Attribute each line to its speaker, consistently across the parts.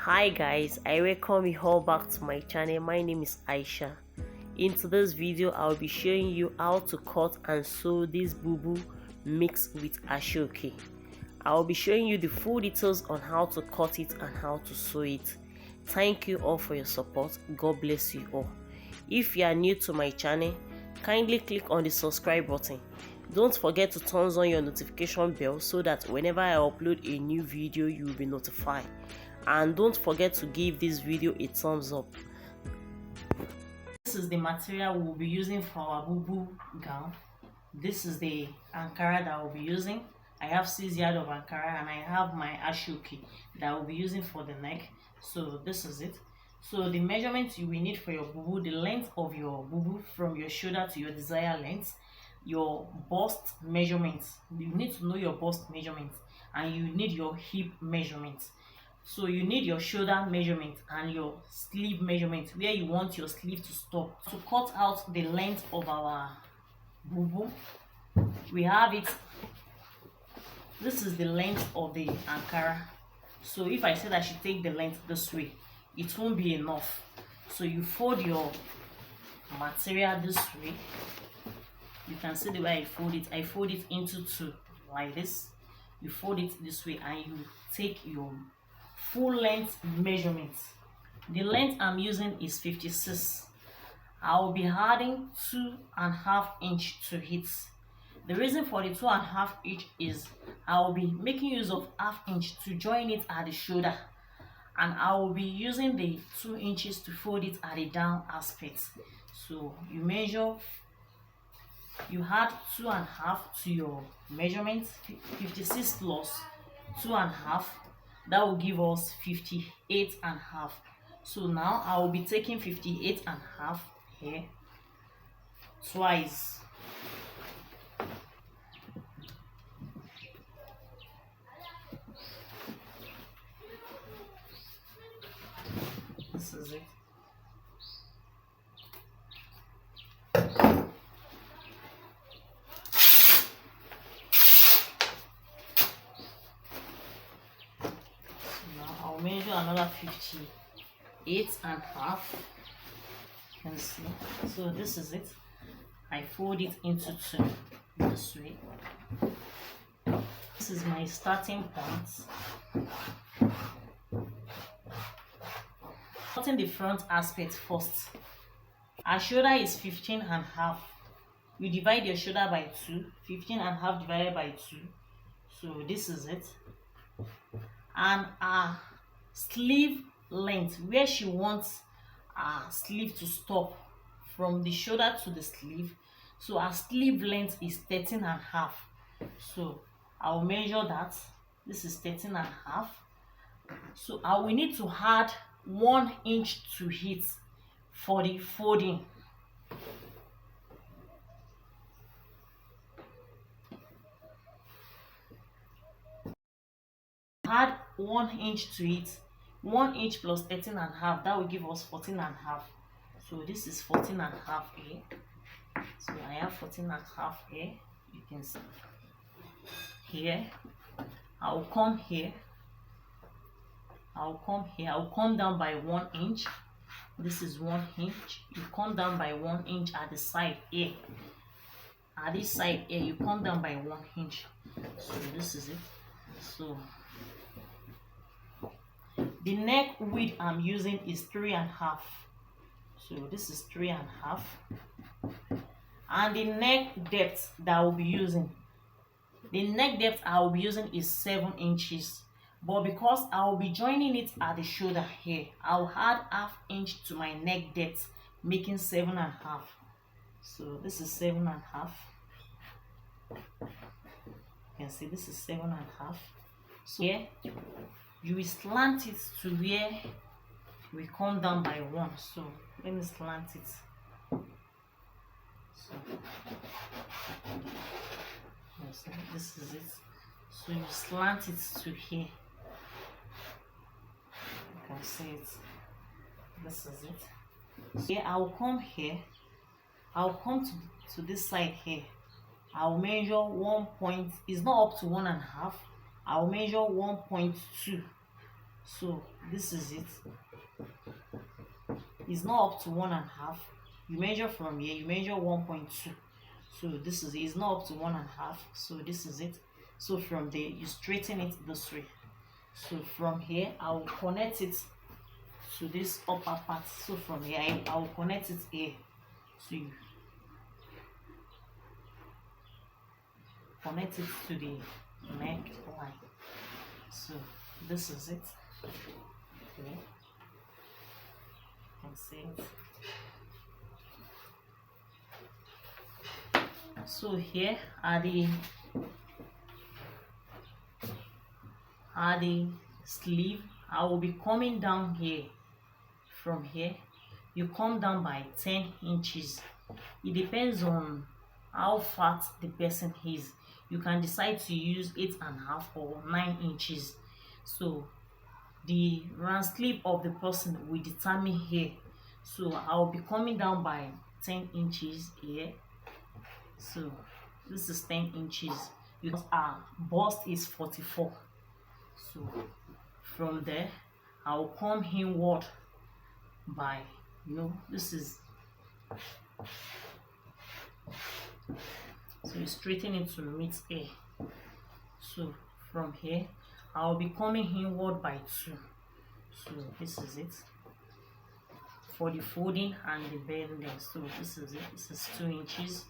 Speaker 1: Hi guys, I welcome you all back to my channel. My name is Aisha. In today's video, I'll be showing you how to cut and sew this bubu mixed with ashoki. I'll be showing you the full details on how to cut it and how to sew it. Thank you all for your support. God bless you all. If you are new to my channel, kindly click on the subscribe button. Don't forget to turn on your notification bell so that whenever I upload a new video, you will be notified. And don't forget to give this video a thumbs up. This is the material we'll be using for our bubu gown. This is the ankara that we'll be using. I have 6 yards of ankara and I have my ashoki that I will be using for the neck. So this is it. So the measurements you will need for your bubu, the length of your bubu from your shoulder to your desired length, your bust measurements. You need to know your bust measurements, and you need your hip measurements. So you need your shoulder measurement and your sleeve measurement, where you want your sleeve to stop. To cut out the length of our bubu, we have it. This is the length of the ankara. So if I said I should take the length this way, it won't be enough. So you fold your material this way. You can see the way I fold it. I fold it into two like this. You fold it this way and you take your full length measurements. The length I'm using is 56. I will be adding 2.5 inch to it. The reason for the 2.5 inch is I will be making use of 1/2 inch to join it at the shoulder, and I will be using the 2 inches to fold it at the down aspect. So you measure, you add 2.5 to your measurement, 56 plus 2.5. That will give us 58.5. So now I will be taking 58.5 here twice. This is it. I'll measure another 58.5. You can see. So this is it. I fold it into two this way. This is my starting point. Cutting the front aspect first. Our shoulder is 15.5. You divide your shoulder by 2. 15.5 divided by 2. So this is it. And our sleeve length, where she wants our sleeve to stop from the shoulder to the sleeve. So our sleeve length is 13.5. So I'll measure that. This is 13.5. So I will need to add 1 inch to it for the folding. Add 1 inch to it. 1 inch plus 13.5, that will give us 14.5. So this is 14.5 here. So I have 14.5 here. You can see here. I will come here. I'll come down by 1 inch. This is 1 inch. You come down by 1 inch at the side here. At this side here, you come down by 1 inch. So this is it. So the neck width I'm using is 3.5. So this is 3.5. And the neck depth that I will be using, the neck depth I will be using is 7 inches. But because I will be joining it at the shoulder here, I'll add 1/2 inch to my neck depth, making 7.5. So this is 7.5. You can see this is 7.5. So here you will slant it to where we come down by 1. So let me slant it. So this is it. So you slant it to here. You can see it. This is it. So here I will come here. I'll come to this side here. I'll measure 1 point. It's not up to 1.5. I'll measure 1.2 So this is it. It's not up to 1.5. You measure from here, you measure 1.2. So this is it. It's not up to 1.5. So this is it. So from there you straighten it this way. So from here I will connect it to this upper part. So from here I will connect it here. So you connect it to the neckline. So this is it. Okay. You can see it. So here are the sleeve. I will be coming down here. From here you come down by 10 inches. It depends on how fat the person is. You can decide to use 8.5 or 9 inches. So the round sleeve of the person will determine here. So I'll be coming down by 10 inches here. So this is 10 inches because our bust is 44. So from there I'll come inward by, this is, so you straighten it to meet here. So from here I'll be coming inward by 2. So this is it for the folding and the bending. So this is it. This is 2 inches.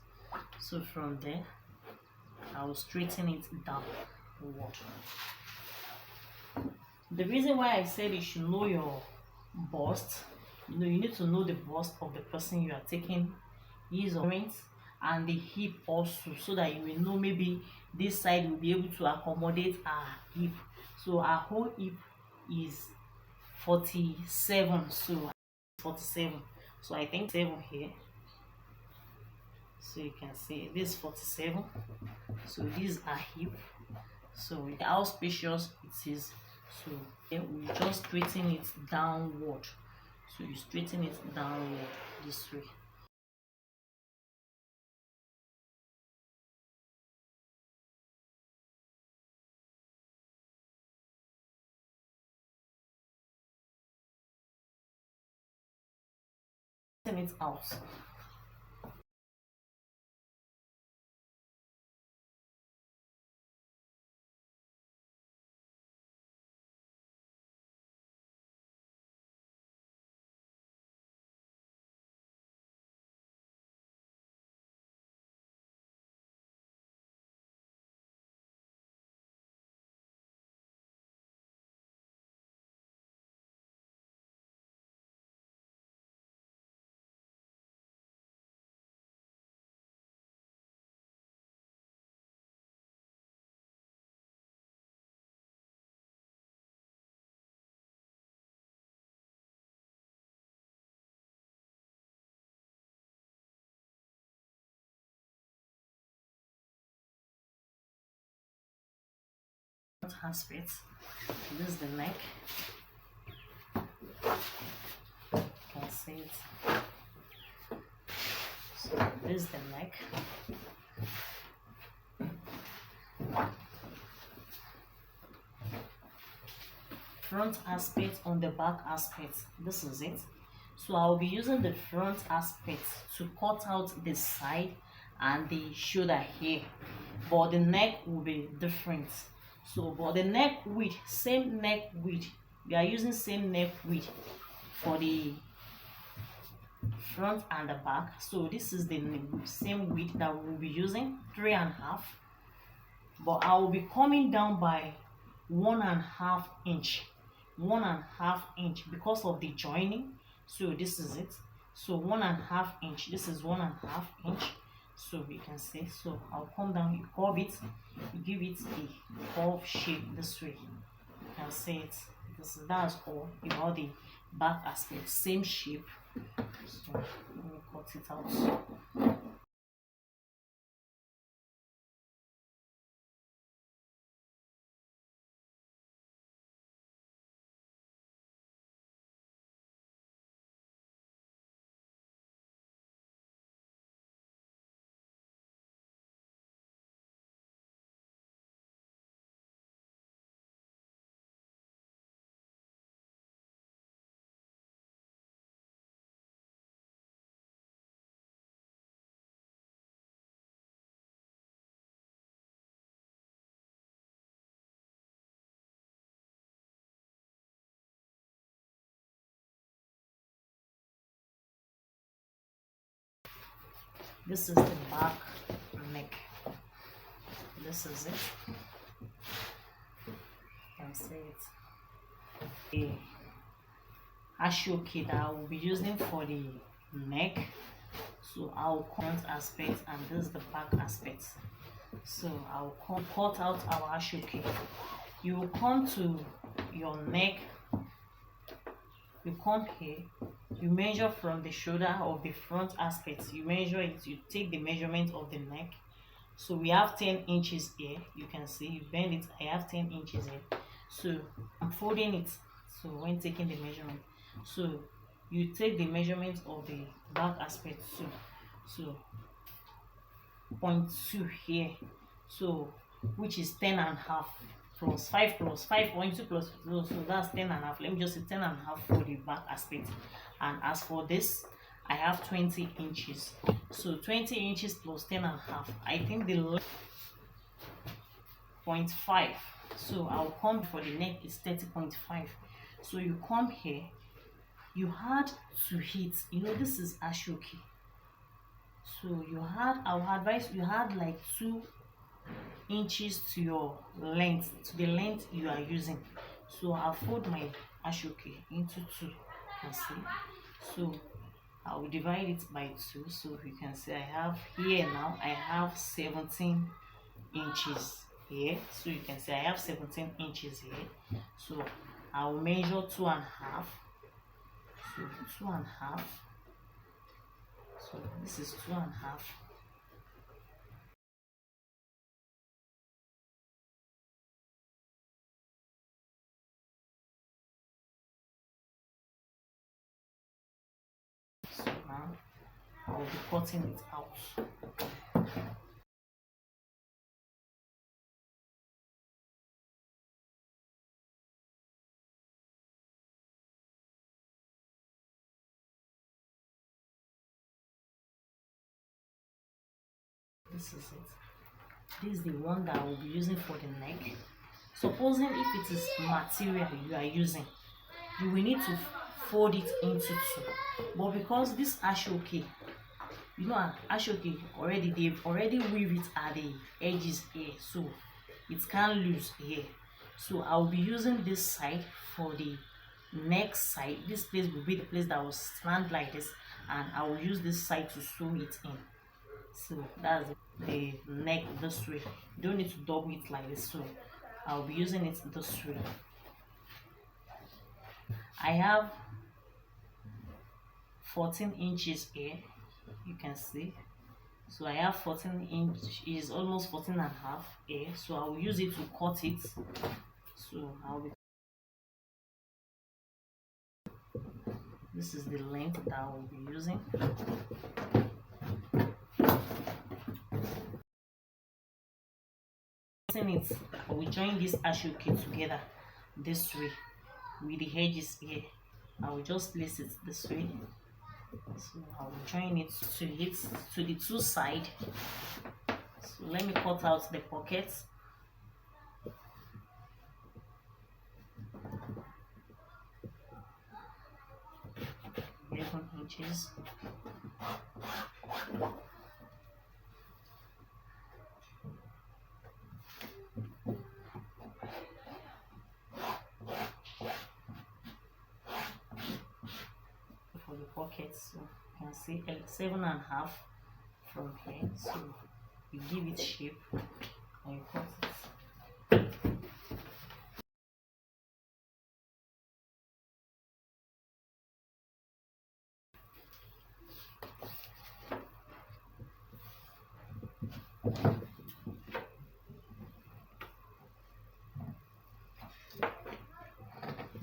Speaker 1: So from there I will straighten it downward. The reason why I said you should know your bust, you need to know the bust of the person you are taking his or her, and the hip also, so that you will know maybe this side will be able to accommodate our hip. So our whole hip is 47. So 47. So I think 7 here. So you can see this 47. So these are hip. So how spacious it is. So then we just straighten it downward. So you straighten it downward this way. Straighten it out. Aspect. This is the neck. You can see it. So this is the neck. Front aspect on the back aspect. This is it. So I'll be using the front aspect to cut out the side and the shoulder here, but the neck will be different. So but the neck width, same neck width, we are using same neck width for the front and the back. So this is the same width that we will be using, 3.5, but I will be coming down by 1.5 inch, 1.5 inch because of the joining. So this is it. So 1.5 inch, this is 1.5 inch. So we can see. So I'll come down, you curve it, you give it a curve shape this way. You can see it. That's all about the back aspect, same shape. So let me cut it out. This is the back neck. This is it. You can see it. The ashoki that I will be using for the neck. So I'll front aspect and this is the back aspect. So I'll cut out our ashoki. You will come to your neck, you come here, you measure from the shoulder of the front aspect, you measure it, you take the measurement of the neck. So we have 10 inches here, you can see, you bend it, I have 10 inches here. So I'm folding it, so when taking the measurement, so you take the measurement of the back aspect, so 0.2 here, so which is 10 and a half plus 5 plus 5.2 plus, so that's 10 and a half. Let me just say 10 and a half for the back aspect. And as for this, I have 20 inches, so 20 inches plus 10 and a half, I think the 0.5. So I'll come for the neck is 30.5. So you come here, you had to hit, you know, this is ashoki. So you had, I would advise you had like 2 inches to your length, to the length you are using. So I'll fold my ashoki into 2. You can see. So I will divide it by 2. So you can see I have here now, I have 17 inches here. So you can see I have 17 inches here. So I will measure 2.5. So 2.5. So this is 2.5. So now I will be cutting it out. This is it. This is the one that I will be using for the neck. Supposing if it is material you are using, you will need to fold it into 2. But because this ashoki, you know, ashoki already, they've already weave it at the edges here, so it can't lose here. So I'll be using this side for the neck side. This place will be the place that will stand like this, and I will use this side to sew it in. So that's the neck this way. You don't need to double it like this. So I'll be using it this way. I have 14 inches here, you can see. So I have 14 inches, almost 14 and a half here. So I will use it to cut it. So this is the length that I will be using. It, I will join this ashoki together this way with the edges here. I will just place it this way. So I will join it to hit to the 2 sides. So let me cut out the pockets. 11 inches. For the pockets, so you can see 7.5 from here. So you give it shape and you cut it.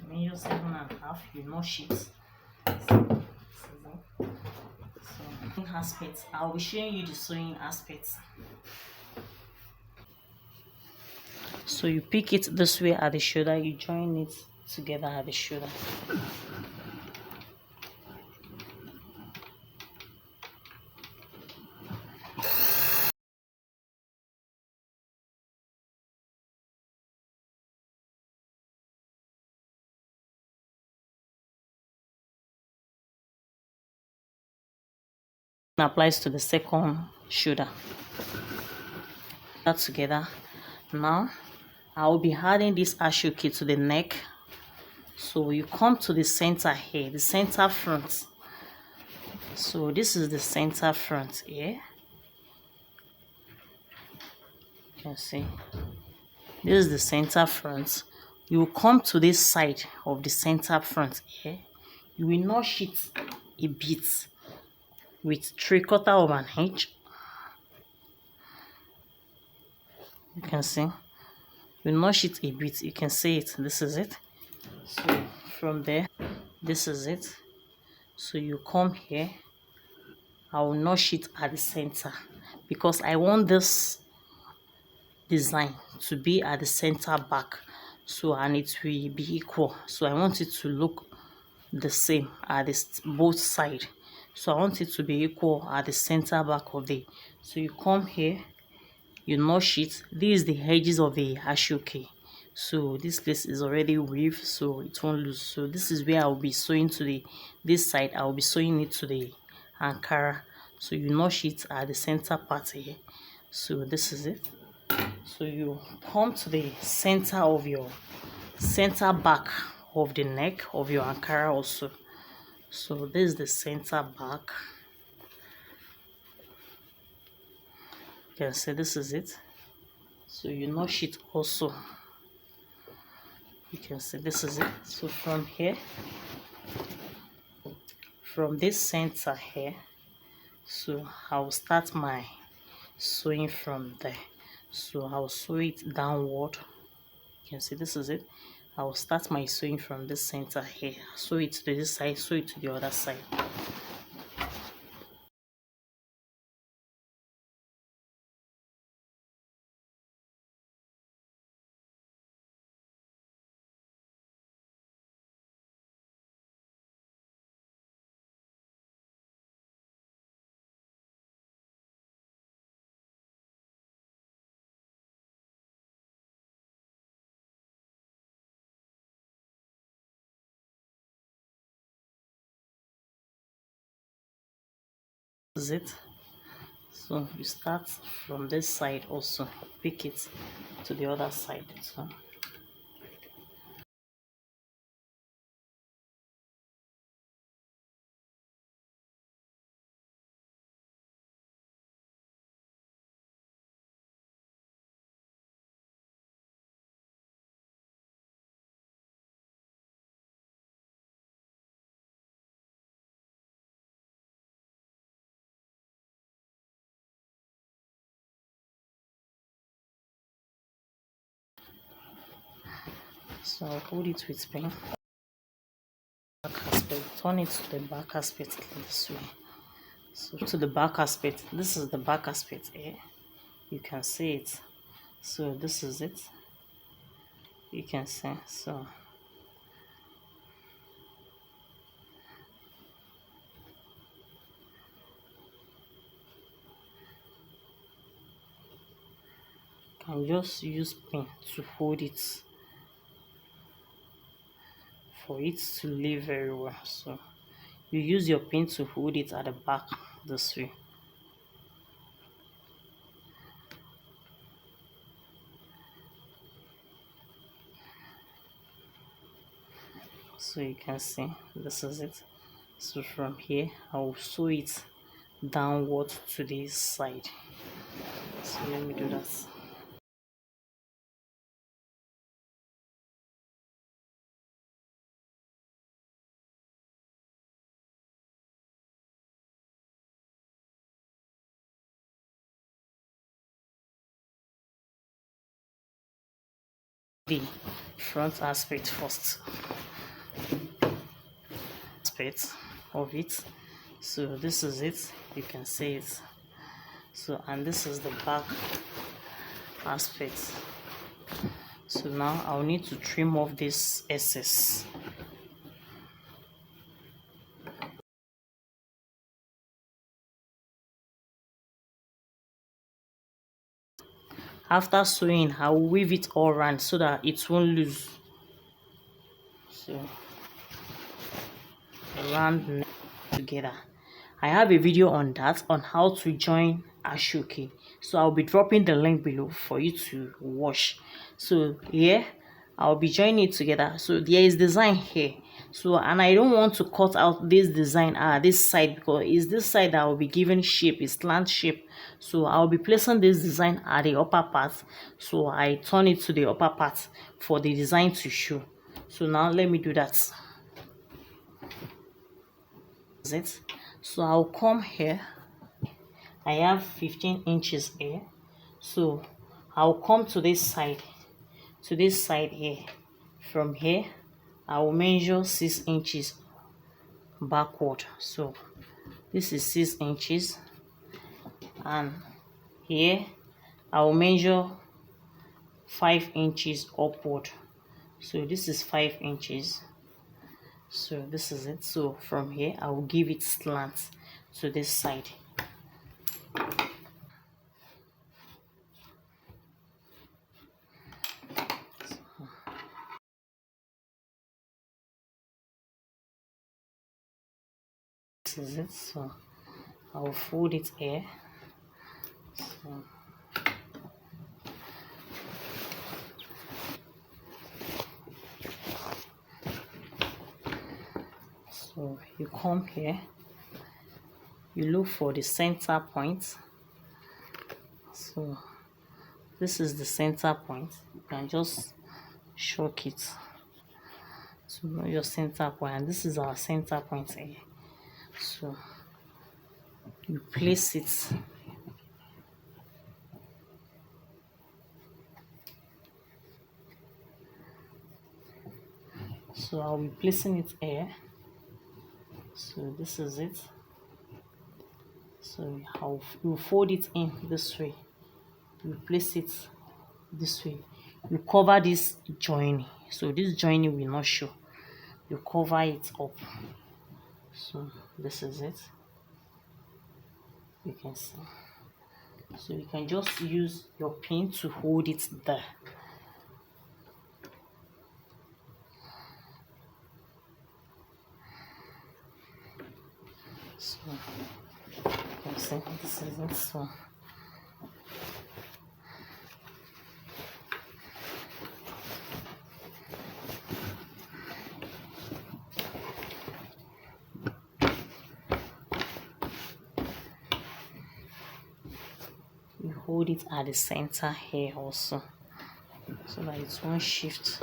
Speaker 1: Measure 7.5, you know sheets. So aspects, I'll be showing you the sewing aspects. So you pick it this way at the shoulder, you join it together at the shoulder. applies to the second shoulder. That together. Now I will be adding this ashoki to the neck. So you come to the center here, the center front. So this is the center front here. You can see this is the center front. You will come to this side of the center front here. You will notch it a bit with 3/4 of an inch. You can see you notch it a bit. You can see it. This is it. So from there, this is it. So you come here. I will notch it at the center because I want this design to be at the center back, so and it will be equal. So I want it to look the same at both sides. So I want it to be equal at the center back of the. So you come here, you notch it. This is the edges of the ashoki. So this place is already weaved, so it won't lose. So this is where I will be sewing to this side. I will be sewing it to the ankara. So you notch it at the center part here. So this is it. So you come to the center of your center back of the neck of your ankara also. So this is the center back. You can see this is it. So you notch it also. You can see this is it. So from here, from this center here, so I'll start my sewing from there. So I'll sew it downward. You can see this is it. I'll start my sewing from this center here. Sew it to this side, sew it to the other side. This is it. So you start from this side also, pick it to the other side. So I'll hold it with pen. Back aspect, turn it to the back aspect this way. So to the back aspect, this is the back aspect here. You can see it. So this is it. You can see. So you can just use pen to hold it for it to lay very well. So you use your pin to hold it at the back this way. So you can see this is it. So from here I will sew it downward to this side. So let me do that. The front aspect first. Aspect of it. So this is it. You can see it. So and this is the back aspect. So now I'll need to trim off this excess. After sewing, I will weave it all around so that it won't lose. So around together, I have a video on that, on how to join ashoki. So I'll be dropping the link below for you to watch. So here I'll be joining it together. So there is design here. So, and I don't want to cut out this design, this side, because it's this side that will be given shape, it's slant shape. So I'll be placing this design at the upper part. So I turn it to the upper part for the design to show. So now let me do that. It. So I'll come here. I have 15 inches here. So I'll come to this side here. From here I will measure 6 inches backward. So this is 6 inches, and here I will measure 5 inches upward. So this is 5 inches. So this is it. So from here I will give it slant to this side. This is it. So I will fold it here. So you come here, you look for the center point. So this is the center point. You can just shock it to know your center point, and this is our center point here. So you place it. So I'll be placing it here. So this is it. So you fold it in this way. You place it this way. You cover this joining. So this joining will not show. You cover it up. So this is it. You can see. So you can just use your pin to hold it there. So you can see this is it. So you hold it at the center here also, so that it won't shift.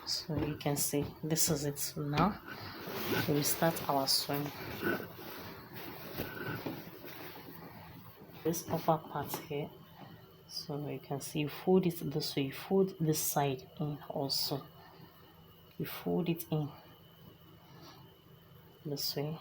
Speaker 1: So you can see this is it. So now we start our sewing. This upper part here, so you can see you fold it this way. You fold this side in also. You fold it in this way.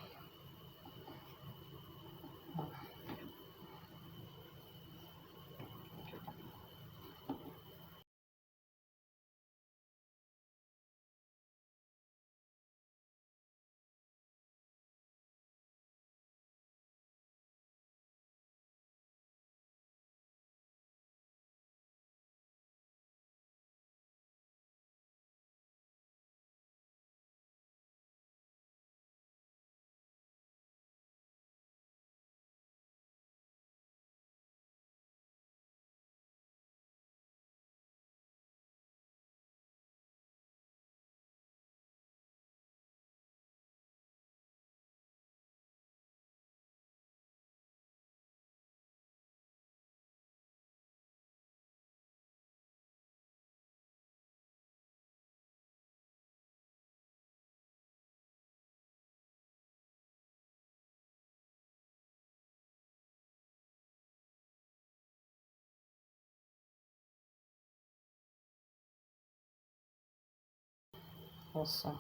Speaker 1: Also, you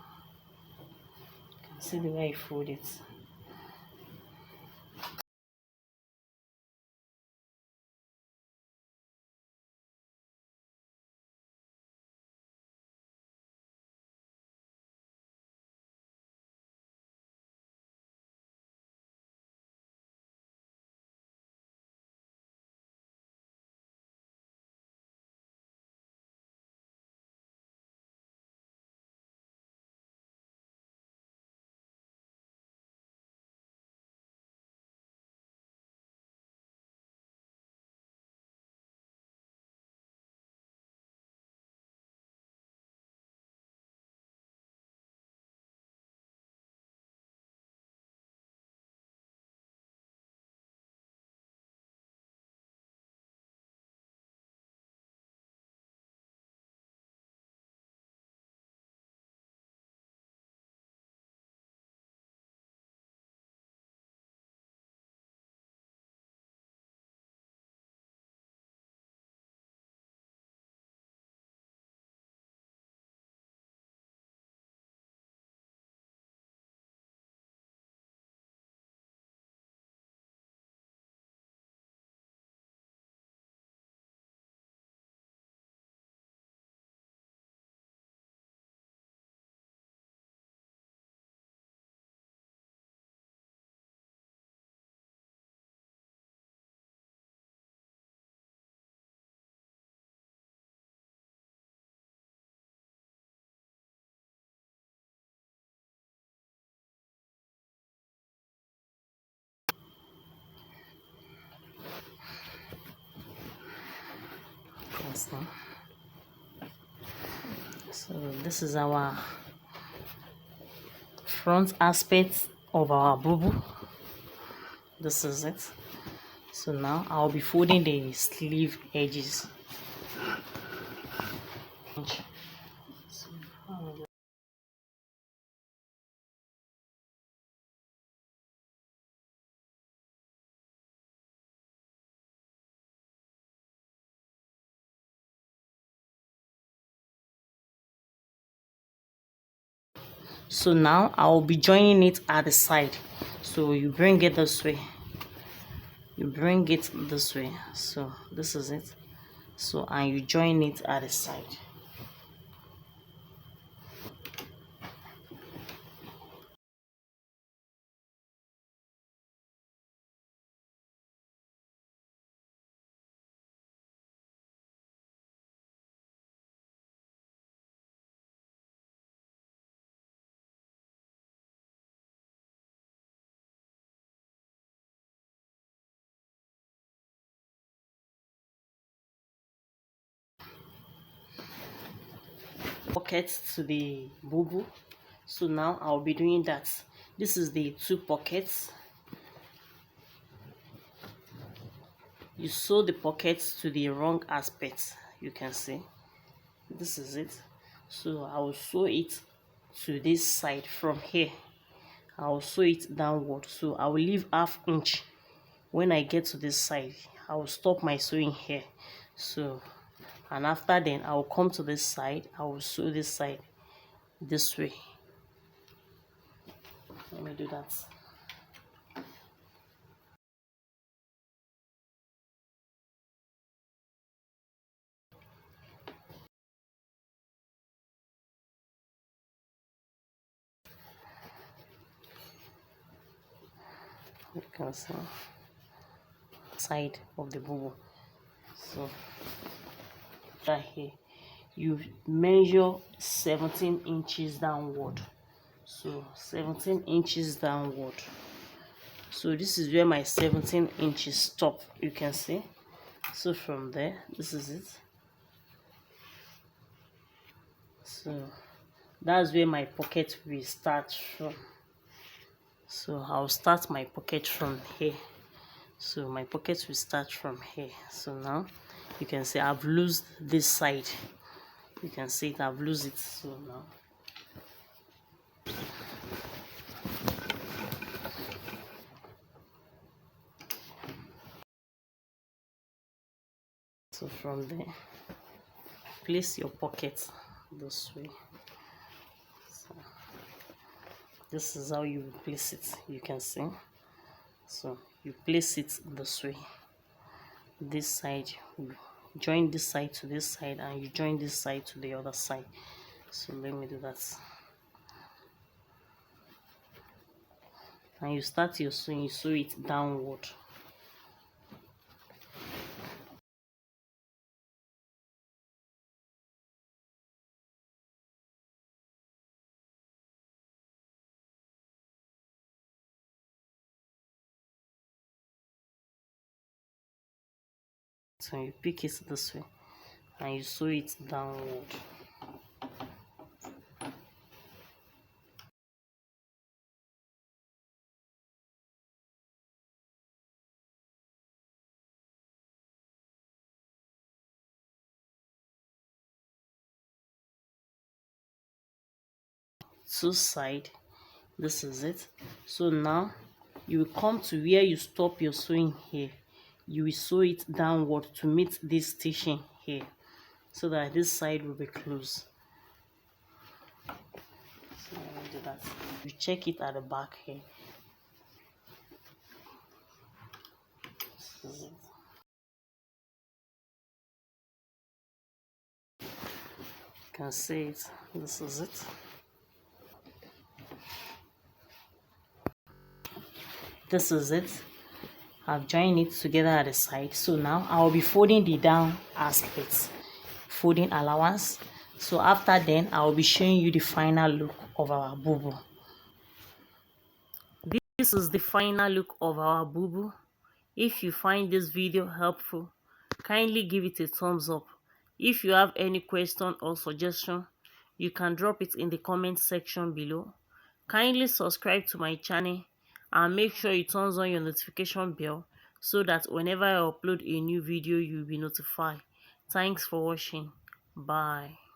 Speaker 1: can see the way I fold it. Yes, so this is our front aspect of our bubu. This is it. So now I'll be folding the sleeve edges. So now I'll be joining it at the side. So you bring it this way, you bring it this way. So this is it. So and you join it at the side. Pockets to the bubu. So now I'll be doing that. This is the two pockets. You sew the pockets to the wrong aspect. You can see this is it. So I will sew it to this side from here. I will sew it downward. So I will leave ½ inch. When I get to this side, I will stop my sewing here. So and after then I will come to this side. I will sew this side this way. Let me do that. You can see side of the bubu. So right here you measure 17 inches downward. So 17 inches downward. So this is where my 17 inches stop. You can see. So from there, this is it. So that's where my pocket will start from. So I'll start my pocket from here. So my pocket will start from here. So now you can see I've loosed this side. You can see it, I've loosed it. So now so from there, place your pocket this way. So this is how you place it. You can see. So you place it this way. This side, you join this side to this side, and you join this side to the other side. So let me do that. And you start your sewing, you sew it downward. So you pick it this way and you sew it downward. Two side, this is it. So now you will come to where you stop your sewing here. You will sew it downward to meet this stitching here, so that this side will be closed. So let me do that. You check it at the back here. This is it. You can see it. This is it. This is it. I've joined it together at the side. So now I'll be folding the down aspects, folding allowance. So after then I'll be showing you the final look of our bubu. This is the final look of our bubu. If you find this video helpful, kindly give it a thumbs up If you have any question or suggestion, you can drop it in the comment section below. Kindly subscribe to my channel and make sure you turn on your notification bell so that whenever I upload a new video, you'll be notified. Thanks for watching. Bye.